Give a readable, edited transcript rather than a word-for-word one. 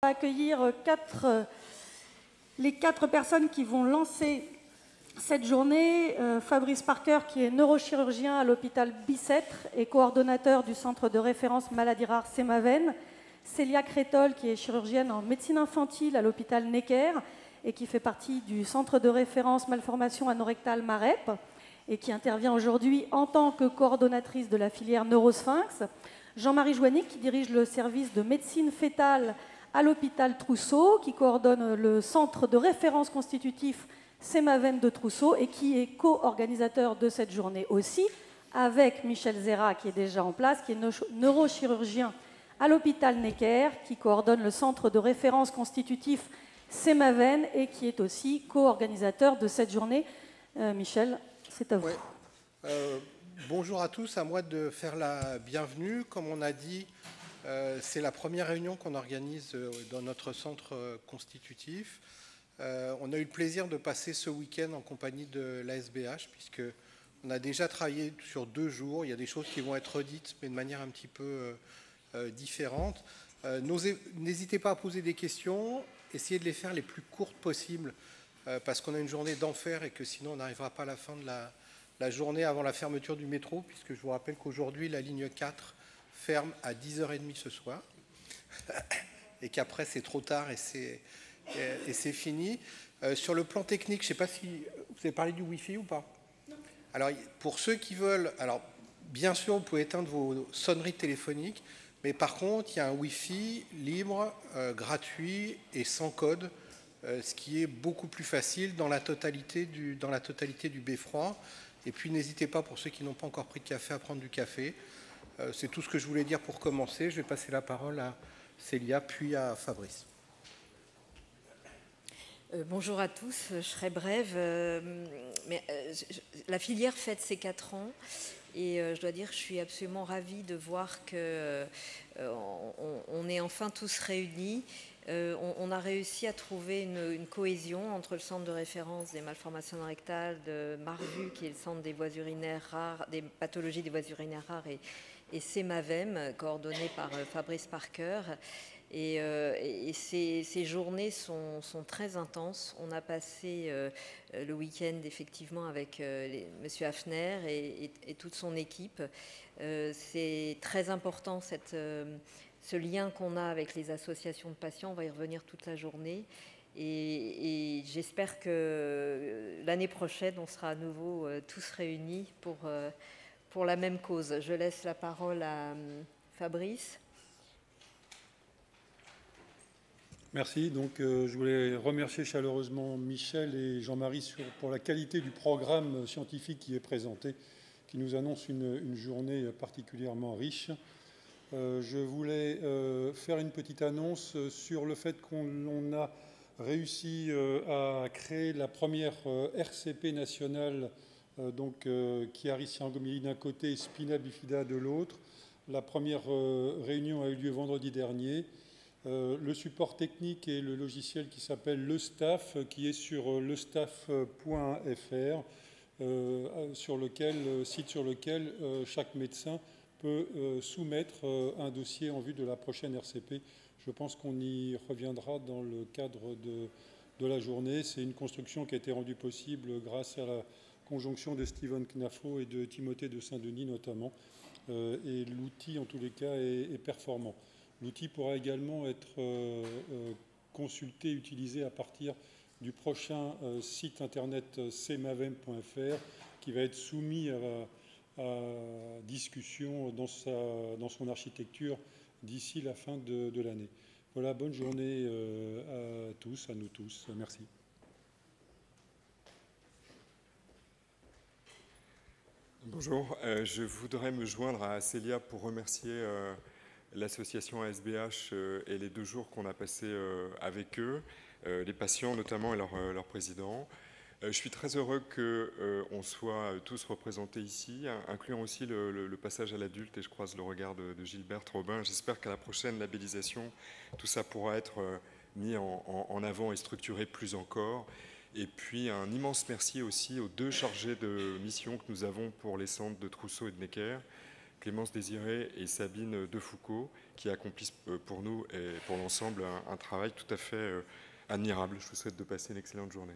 Accueillir les quatre personnes qui vont lancer cette journée. Fabrice Parker, qui est neurochirurgien à l'hôpital Bicêtre et coordonnateur du centre de référence maladies rares Sémaven. Célia Crétol, qui est chirurgienne en médecine infantile à l'hôpital Necker et qui fait partie du centre de référence malformation anorectale MAREP et qui intervient aujourd'hui en tant que coordonnatrice de la filière Neurosphinx. Jean-Marie Joannick, qui dirige le service de médecine fœtale à l'hôpital Trousseau, qui coordonne le centre de référence constitutif Sémaven de Trousseau et qui est co-organisateur de cette journée aussi, avec Michel Zera, qui est déjà en place, qui est neurochirurgien à l'hôpital Necker, qui coordonne le centre de référence constitutif Sémaven et qui est aussi co-organisateur de cette journée. Michel, c'est à vous. Ouais. Bonjour à tous, à moi de faire la bienvenue. Comme on a dit, c'est la première réunion qu'on organise dans notre centre constitutif. On a eu le plaisir de passer ce week-end en compagnie de l'ASBH, puisqu'on a déjà travaillé sur 2 jours. Il y a des choses qui vont être redites, mais de manière un petit peu différente. N'hésitez pas à poser des questions, essayez de les faire les plus courtes possibles, parce qu'on a une journée d'enfer et que sinon on n'arrivera pas à la fin de la journée avant la fermeture du métro, puisque je vous rappelle qu'aujourd'hui, la ligne 4 ferme à 10h30 ce soir, et qu'après c'est trop tard et c'est fini. Sur le plan technique, je ne sais pas si vous avez parlé du Wi-Fi ou pas. Non. Alors, pour ceux qui veulent, alors bien sûr, vous pouvez éteindre vos sonneries téléphoniques, mais par contre, il y a un Wi-Fi libre, gratuit et sans code, ce qui est beaucoup plus facile dans la totalité du beffroi. Et puis, n'hésitez pas, pour ceux qui n'ont pas encore pris de café, à prendre du café. C'est tout ce que je voulais dire pour commencer. Je vais passer la parole à Célia, puis à Fabrice. Bonjour à tous, je serai brève. La filière fête ses 4 ans et je dois dire que je suis absolument ravie de voir qu'on est enfin tous réunis. On a réussi à trouver une cohésion entre le centre de référence des malformations rectales de Marvu, qui est le centre des voies urinaires rares, des pathologies des voies urinaires rares, et Sémaven, coordonné par Fabrice Parker. Et ces journées sont très intenses. On a passé le week-end effectivement avec M. Hafner et toute son équipe. C'est très important ce lien qu'on a avec les associations de patients. On va y revenir toute la journée. Et j'espère que l'année prochaine, on sera à nouveau tous réunis pour la même cause. Je laisse la parole à Fabrice. Merci. Donc, je voulais remercier chaleureusement Michel et Jean-Marie pour la qualité du programme scientifique qui est présenté, qui nous annonce une journée particulièrement riche. Je voulais faire une petite annonce sur le fait qu'on a réussi à créer la première RCP nationale, Chiari-Ciangomélie d'un côté et Spina bifida de l'autre. La première réunion a eu lieu vendredi dernier. Le support technique et le logiciel qui s'appelle LeStaff, qui est sur lestaff.fr, site sur lequel chaque médecin peut soumettre un dossier en vue de la prochaine RCP. Je pense qu'on y reviendra dans le cadre de la journée. C'est une construction qui a été rendue possible grâce à la conjonction de Steven Knafo et de Timothée de Saint-Denis notamment. Et l'outil, en tous les cas, est performant. L'outil pourra également être consulté, utilisé à partir du prochain site internet sémaven.fr qui va être soumis à discussion dans son architecture d'ici la fin de l'année. Voilà, bonne journée à tous, à nous tous. Merci. Bonjour, je voudrais me joindre à Célia pour remercier l'association ASBH et les 2 jours qu'on a passés avec eux, les patients notamment et leur président. Je suis très heureux qu'on soit tous représentés ici, incluant aussi le passage à l'adulte, et je croise le regard de Gilberte Robin. J'espère qu'à la prochaine labellisation, tout ça pourra être mis en avant et structuré plus encore. Et puis un immense merci aussi aux 2 chargés de mission que nous avons pour les centres de Trousseau et de Necker, Clémence Désiré et Sabine Defoucault, qui accomplissent pour nous et pour l'ensemble un travail tout à fait admirable. Je vous souhaite de passer une excellente journée.